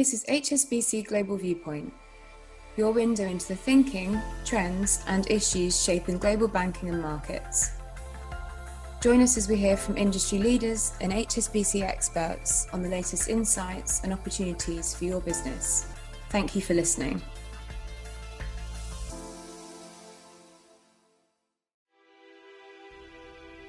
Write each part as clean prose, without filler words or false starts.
This is HSBC Global Viewpoint, your window into the thinking, trends and issues shaping global banking and markets. Join us as we hear from industry leaders and HSBC experts on the latest insights and opportunities for your business. Thank you for listening.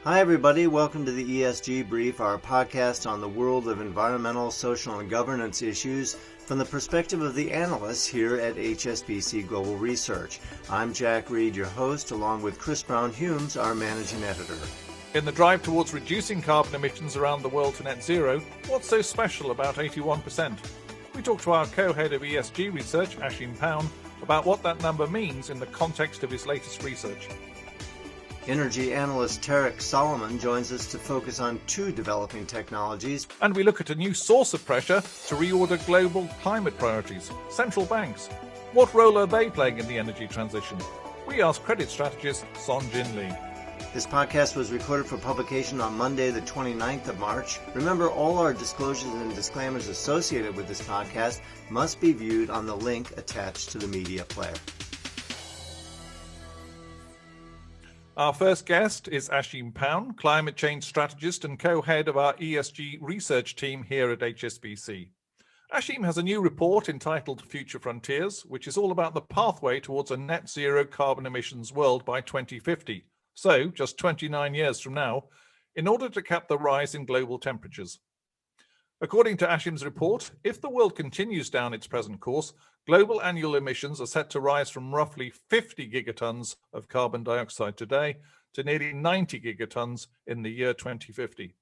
Hi everybody, welcome to the ESG Brief, our podcast on the world of environmental, social and governance issues from the perspective of the analysts here at HSBC Global Research. I'm Jack Reed, your host, along with Chris Brown-Humes, our managing editor. In the drive towards reducing carbon emissions around the world to net zero, what's so special about 81%? We talked to our co-head of ESG research, Ashim Pound, about what that number means in the context of his latest research. Energy analyst Tarek Solomon joins us to focus on two developing technologies. And we look at a new source of pressure to reorder global climate priorities, central banks. What role are they playing in the energy transition? We ask credit strategist Son Jin Lee. This podcast was recorded for publication on Monday, the 29th of March. Remember, all our disclosures and disclaimers associated with this podcast must be viewed on the link attached to the media player. Our first guest is Ashim Pound, climate change strategist and co-head of our ESG research team here at HSBC. Ashim has a new report entitled Future Frontiers, which is all about the pathway towards a net zero carbon emissions world by 2050. So, just 29 years from now, in order to cap the rise in global temperatures. According to Ashim's report, if the world continues down its present course, global annual emissions are set to rise from roughly 50 gigatons of carbon dioxide today to nearly 90 gigatons in the year 2050.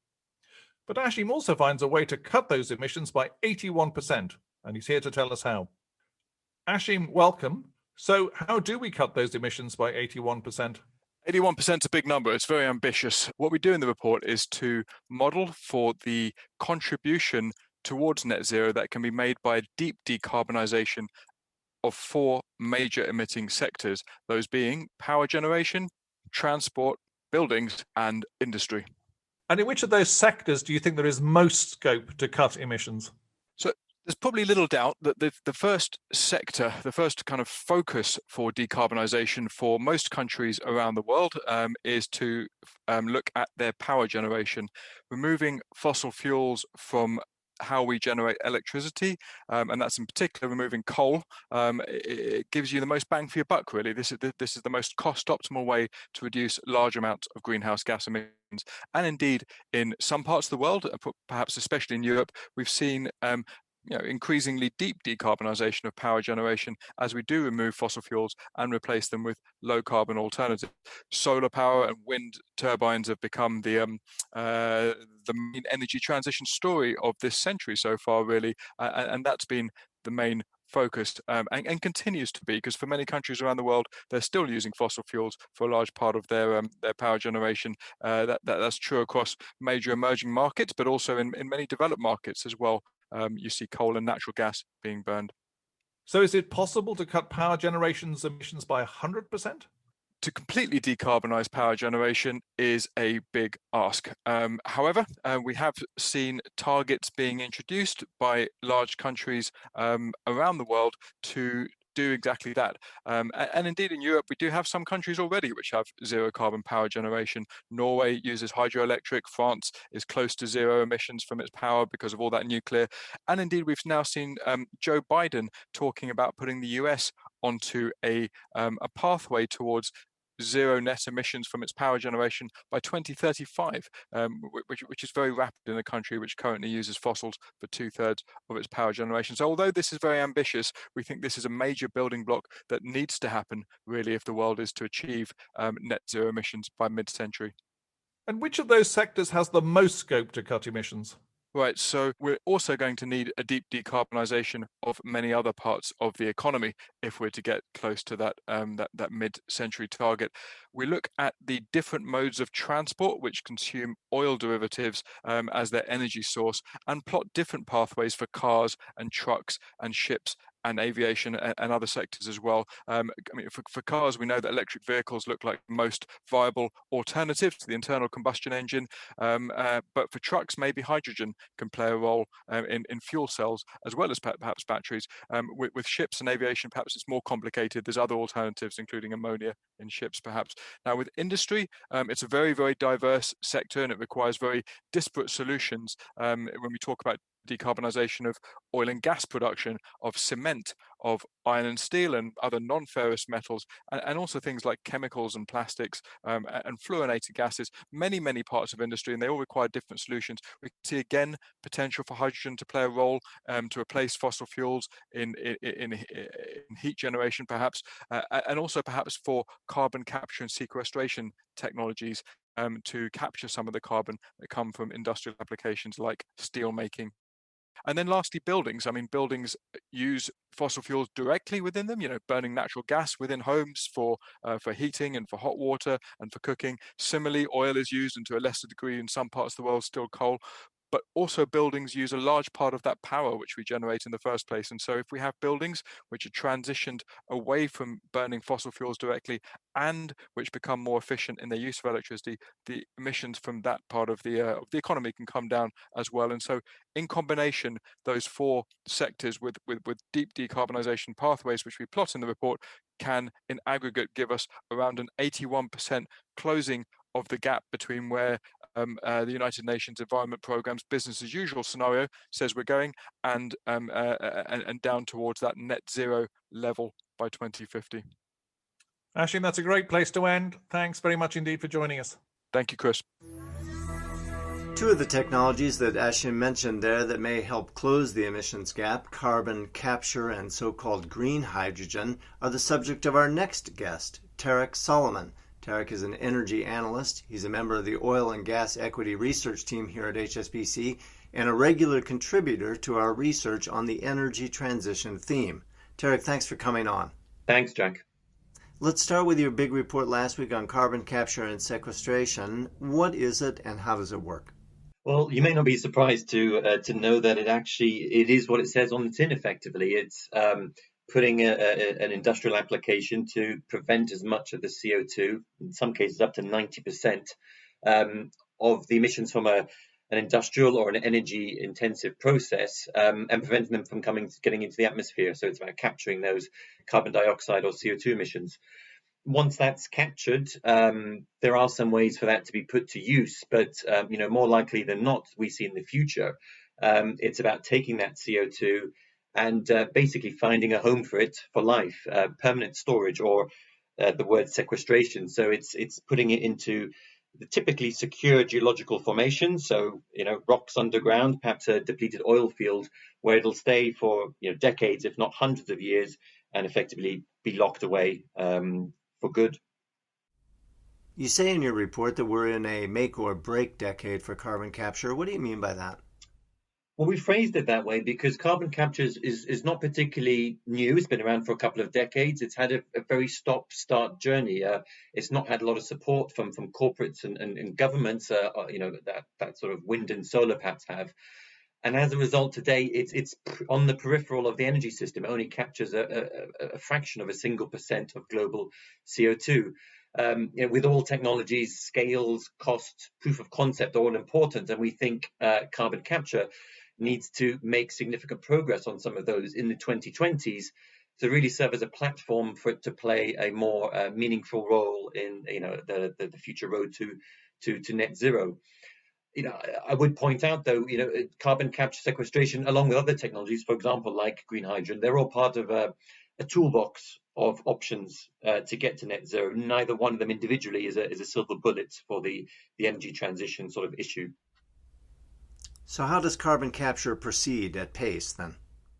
But Ashim also finds a way to cut those emissions by 81%, and he's here to tell us how. Ashim, welcome. So how do we cut those emissions by 81%? 81% is a big number. It's very ambitious. What we do in the report is to model for the contribution towards net zero that can be made by deep decarbonisation of four major emitting sectors, those being power generation, transport, buildings and industry. And in which of those sectors do you think there is most scope to cut emissions? There's probably little doubt that the first sector, the first kind of focus for decarbonisation for most countries around the world is to look at their power generation, removing fossil fuels from how we generate electricity, and that's in particular removing coal. It gives you the most bang for your buck, really. This is the most cost-optimal way to reduce large amounts of greenhouse gas emissions. And indeed, in some parts of the world, perhaps especially in Europe, we've seen increasingly deep decarbonisation of power generation as we do remove fossil fuels and replace them with low carbon alternatives. Solar power and wind turbines have become the main energy transition story of this century so far, really, and that's been the main focus and continues to be, because for many countries around the world they're still using fossil fuels for a large part of their power generation. That's true across major emerging markets, but also in many developed markets as well. You see coal and natural gas being burned. So is it possible to cut power generation's emissions by 100%? To completely decarbonise power generation is a big ask. However, we have seen targets being introduced by large countries around the world to do exactly that. And indeed in Europe, we do have some countries already which have zero carbon power generation. Norway uses hydroelectric. France is close to zero emissions from its power because of all that nuclear. And indeed, we've now seen Joe Biden talking about putting the US onto a pathway towards zero net emissions from its power generation by 2035, which is very rapid in a country which currently uses fossils for 2/3 of its power generation. So although this is very ambitious, we think this is a major building block that needs to happen, really, if the world is to achieve net zero emissions by mid-century. And which of those sectors has the most scope to cut emissions? Right, so we're also going to need a deep decarbonisation of many other parts of the economy if we're to get close to that mid-century target. we look at the different modes of transport which consume oil derivatives as their energy source, and plot different pathways for cars and trucks and ships and aviation and other sectors as well. I mean, for cars, we know that electric vehicles look like the most viable alternative to the internal combustion engine. But for trucks, maybe hydrogen can play a role in fuel cells as well as perhaps batteries. With ships and aviation, perhaps it's more complicated. There's other alternatives, including ammonia in ships, perhaps. Now, with industry, it's a very, very diverse sector, and it requires very disparate solutions. When we talk about decarbonisation of oil and gas production, of cement, of iron and steel and other non-ferrous metals, and also things like chemicals and plastics and fluorinated gases, many parts of industry, and they all require different solutions. We see again potential for hydrogen to play a role to replace fossil fuels in heat generation, perhaps, and also perhaps for carbon capture and sequestration technologies to capture some of the carbon that come from industrial applications like steel making. And then lastly, buildings. I mean, buildings use fossil fuels directly within them, burning natural gas within homes for heating and for hot water and for cooking. Similarly, oil is used, and to a lesser degree in some parts of the world, still coal. But also buildings use a large part of that power which we generate in the first place. And so if we have buildings which are transitioned away from burning fossil fuels directly and which become more efficient in their use of electricity, the emissions from that part of the economy can come down as well. And so in combination, those four sectors with deep decarbonisation pathways, which we plot in the report, can in aggregate give us around an 81% closing of the gap between where the United Nations Environment Programme's business as usual scenario says we're going, and down towards that net zero level by 2050. Ashim, that's a great place to end. Thanks very much indeed for joining us. Thank you, Chris. Two of the technologies that Ashim mentioned there that may help close the emissions gap, carbon capture and so-called green hydrogen, are the subject of our next guest, Tarek Solomon. Tarek is an energy analyst. He's a member of the Oil and Gas Equity Research team here at HSBC and a regular contributor to our research on the energy transition theme. Tarek, thanks for coming on. Thanks, Jack. Let's start with your big report last week on carbon capture and sequestration. What is it and how does it work? Well, you may not be surprised to know that it is what it says on the tin. Effectively, it's putting an industrial application to prevent as much of the CO2, in some cases up to 90%, of the emissions from an industrial or an energy-intensive process, and preventing them from getting into the atmosphere. So it's about capturing those carbon dioxide or CO2 emissions. Once that's captured, there are some ways for that to be put to use, but more likely than not, we see in the future, it's about taking that CO2 and basically finding a home for it for life, permanent storage, or the word sequestration. So it's putting it into the typically secure geological formations, so rocks underground, perhaps a depleted oil field, where it'll stay for decades, if not hundreds of years, and effectively be locked away for good. You say in your report that we're in a make or break decade for carbon capture. What do you mean by that? Well, we phrased it that way because carbon capture is not particularly new. It's been around for a couple of decades. It's had a very stop-start journey. It's not had a lot of support from corporates and governments, that sort of wind and solar perhaps have. And as a result, today, it's on the peripheral of the energy system. It only captures a fraction of a single % of global CO2. With all technologies, scales, cost, proof of concept are all important. And we think carbon capture needs to make significant progress on some of those in the 2020s to really serve as a platform for it to play a more meaningful role in the future road to net zero. I would point out, though, carbon capture sequestration, along with other technologies, for example, like green hydrogen, they're all part of a toolbox of options to get to net zero. Neither one of them individually is a silver bullet for the energy transition sort of issue. So how does carbon capture proceed at pace then?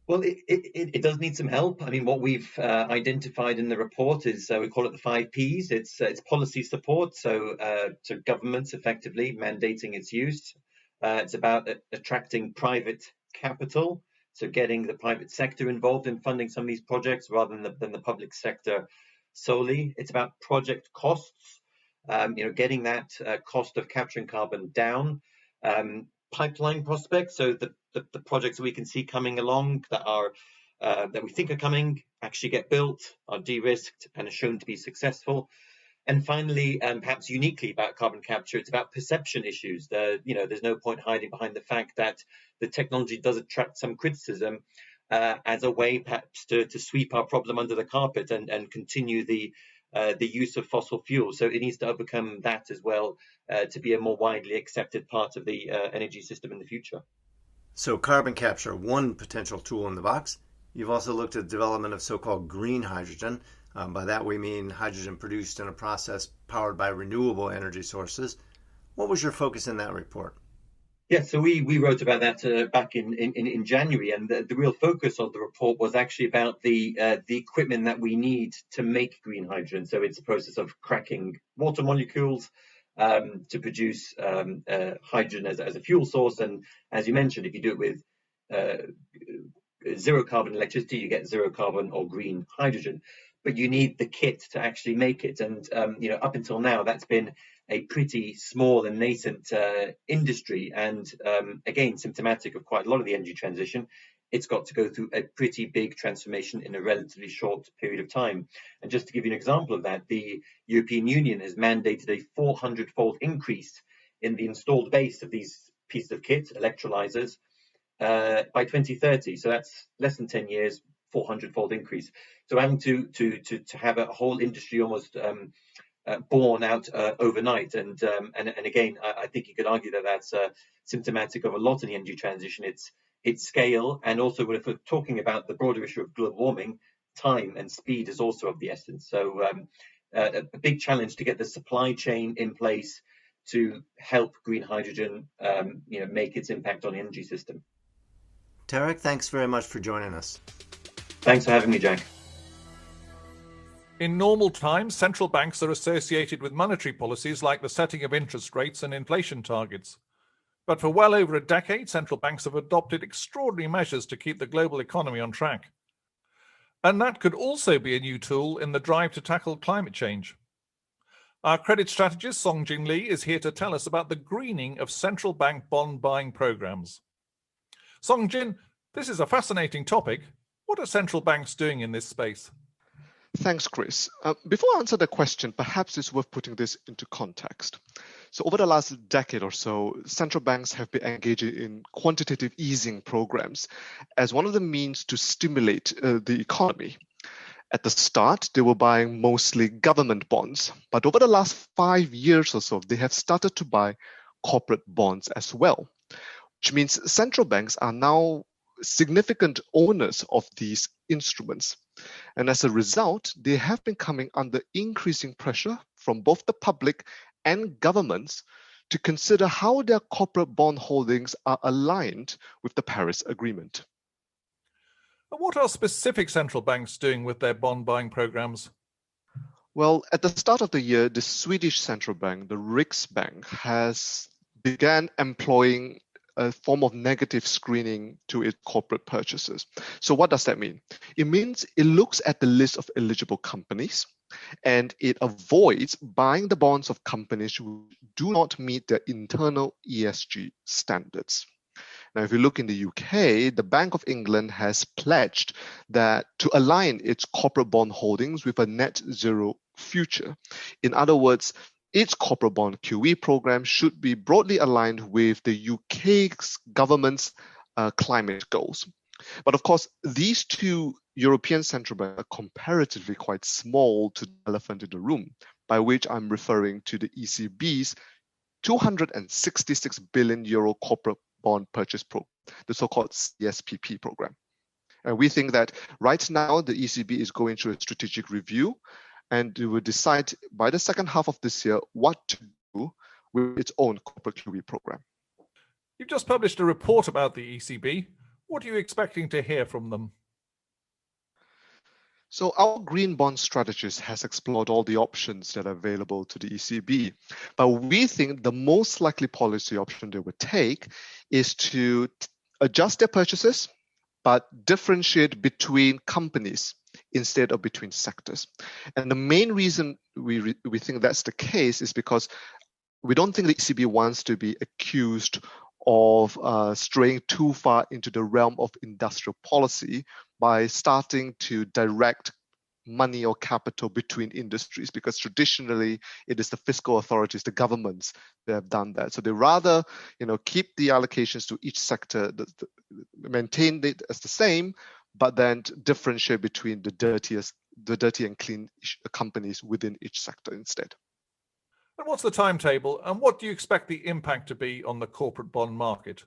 Well, it does need some help. I mean, what we've identified in the report is we call it the 5 Ps. It's policy support, so to governments effectively mandating its use. It's about attracting private capital, so getting the private sector involved in funding some of these projects rather than the public sector solely. It's about project costs. getting that cost of capturing carbon down. Pipeline prospects, so the projects that we can see coming along that we think are coming actually get built, are de-risked, and are shown to be successful. And finally, perhaps uniquely about carbon capture, it's about perception issues. There's no point hiding behind the fact that the technology does attract some criticism as a way perhaps to sweep our problem under the carpet and continue the use of fossil fuels. So it needs to overcome that as well to be a more widely accepted part of the energy system in the future. So carbon capture, one potential tool in the box. You've also looked at the development of so-called green hydrogen. By that we mean hydrogen produced in a process powered by renewable energy sources. What was your focus in that report? Yeah, so we wrote about that back in January, and the real focus of the report was actually about the equipment that we need to make green hydrogen. So it's a process of cracking water molecules to produce hydrogen as a fuel source. And as you mentioned, if you do it with zero carbon electricity, you get zero carbon or green hydrogen. But you need the kit to actually make it. And up until now, that's been a pretty small and nascent industry, and again, symptomatic of quite a lot of the energy transition. It's got to go through a pretty big transformation in a relatively short period of time. And just to give you an example of that, the European Union has mandated a 400-fold increase in the installed base of these pieces of kit, electrolyzers, by 2030. So that's less than 10 years, 400-fold increase. So having to have a whole industry almost born out overnight, and again, I think you could argue that that's symptomatic of a lot in the energy transition. Its scale, and also if we're talking about the broader issue of global warming, time and speed is also of the essence. So a big challenge to get the supply chain in place to help green hydrogen make its impact on the energy system. Tarek, thanks very much for joining us. Thanks for having me, Jack. In normal times, central banks are associated with monetary policies like the setting of interest rates and inflation targets. But for well over a decade, central banks have adopted extraordinary measures to keep the global economy on track. And that could also be a new tool in the drive to tackle climate change. Our credit strategist, Songjin Lee, is here to tell us about the greening of central bank bond buying programs. Songjin, this is a fascinating topic. What are central banks doing in this space? Thanks, Chris. Before I answer the question, perhaps it's worth putting this into context. So over the last decade or so, central banks have been engaging in quantitative easing programs as one of the means to stimulate the economy. At the start, they were buying mostly government bonds, but over the last 5 years or so, they have started to buy corporate bonds as well, which means central banks are now significant owners of these instruments. And as a result, they have been coming under increasing pressure from both the public and governments to consider how their corporate bond holdings are aligned with the Paris Agreement. And what are specific central banks doing with their bond buying programs? Well, at the start of the year, the Swedish central bank, the Riksbank, has began employing a form of negative screening to its corporate purchases. So what does that mean? It means it looks at the list of eligible companies and it avoids buying the bonds of companies who do not meet their internal ESG standards. Now, if you look in the UK, the Bank of England has pledged that to align its corporate bond holdings with a net zero future. In other words, its corporate bond QE program should be broadly aligned with the UK's government's climate goals. But of course, these two European central banks are comparatively quite small to the elephant in the room, by which I'm referring to the ECB's 266 billion euro corporate bond purchase program, the so-called CSPP program. And we think that right now the ECB is going through a strategic review, and it will decide by the second half of this year what to do with its own corporate QE program. You've just published a report about the ECB. What are you expecting to hear from them? So our green bond strategist has explored all the options that are available to the ECB, but we think the most likely policy option they would take is to adjust their purchases, but differentiate between companies instead of between sectors. And the main reason we think that's the case is because we don't think the ECB wants to be accused of straying too far into the realm of industrial policy by starting to direct money or capital between industries, because traditionally it is the fiscal authorities, the governments, that have done that. So they rather, keep the allocations to each sector, maintain it as the same, but then differentiate between the dirty and clean companies within each sector instead. And what's the timetable, and what do you expect the impact to be on the corporate bond market?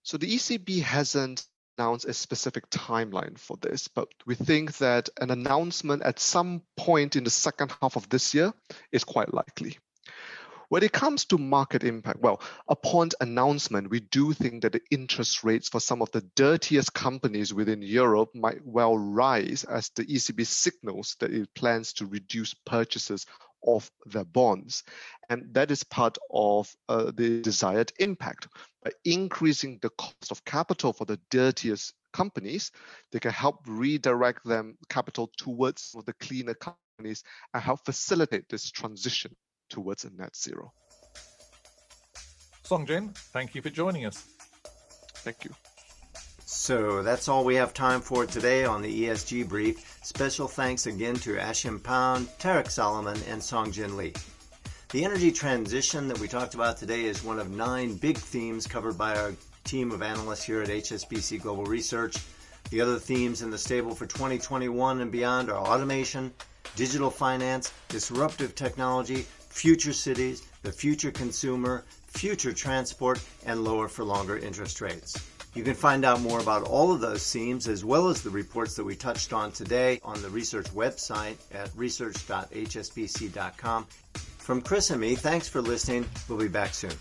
So the ECB hasn't announced a specific timeline for this, but we think that an announcement at some point in the second half of this year is quite likely. When it comes to market impact, well, upon announcement, we do think that the interest rates for some of the dirtiest companies within Europe might well rise as the ECB signals that it plans to reduce purchases of their bonds. And that is part of the desired impact. By increasing the cost of capital for the dirtiest companies, they can help redirect them capital towards the cleaner companies and help facilitate this transition towards a net zero. Songjin, thank you for joining us. Thank you. So that's all we have time for today on the ESG Brief. Special thanks again to Ashim Pound, Tarek Solomon, and Songjin Lee. The energy transition that we talked about today is one of 9 big themes covered by our team of analysts here at HSBC Global Research. The other themes in the stable for 2021 and beyond are automation, digital finance, disruptive technology, future cities, the future consumer, future transport, and lower for longer interest rates. You can find out more about all of those themes as well as the reports that we touched on today on the research website at research.hsbc.com. From Chris and me, thanks for listening. We'll be back soon.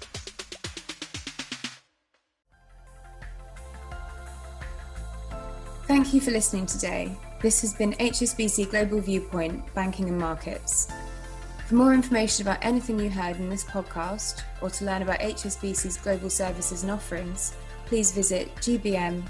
Thank you for listening today. This has been HSBC Global Viewpoint, Banking and Markets. For more information about anything you heard in this podcast, or to learn about HSBC's global services and offerings, please visit gbm.hsbc.com.